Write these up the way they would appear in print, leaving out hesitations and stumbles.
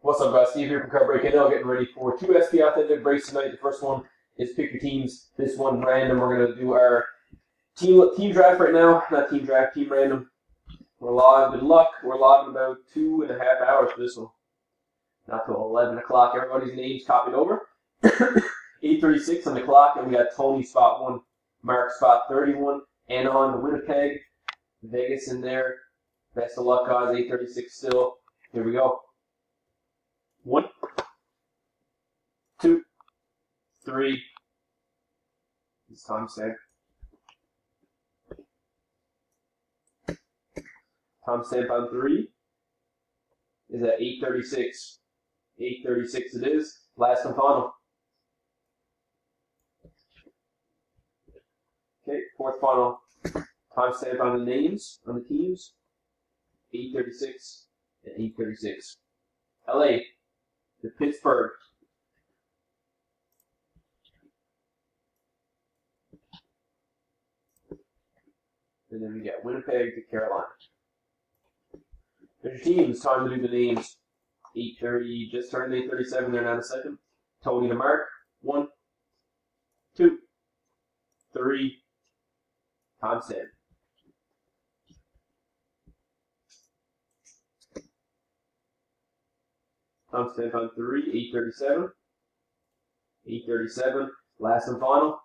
What's up, guys? Steve here from Card Break NL, getting ready for two SP Authentic breaks tonight. The first one is pick your teams. This one random. We're going to do our team draft right now. Not team draft, team random. We're live. Good luck. We're live in about 2.5 hours for this one. Not till 11 o'clock. Everybody's names copied over. 8:36 on the clock, and we got Tony spot 1, Mark spot 31, Anon, Winnipeg, Vegas in there. Best of luck, guys. 8:36 still. Here we go. 1, 2, 3. It's timestamp. Timestamp on 3 is at 8:36. 8:36 it is. Last and final. Okay, fourth final. Timestamp on the names, on the teams. 8:36 and 8:36. LA to Pittsburgh. And then we got Winnipeg to Carolina. There's your teams. Time to do the names. 8:30, just turned 8:37 there now in a second. Tony to Mark. 1, 2, 3. Timestamp. Timestamp on 3, 8:37. 8:37. Last and final.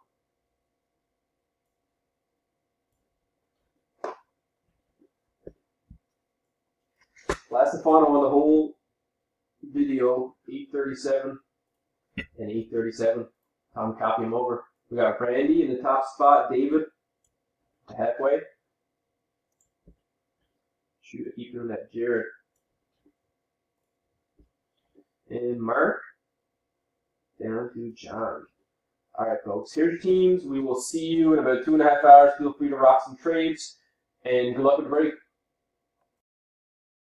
Last and final on the whole video, 8:37 and 8:37. Time to copy them over. We got Brandy in the top spot, David halfway. Shoot, I keep doing that, Jared. And Mark down to John. All right, folks, here's your teams. We will see you in about 2.5 hours. Feel free to rock some trades, and good luck with the break.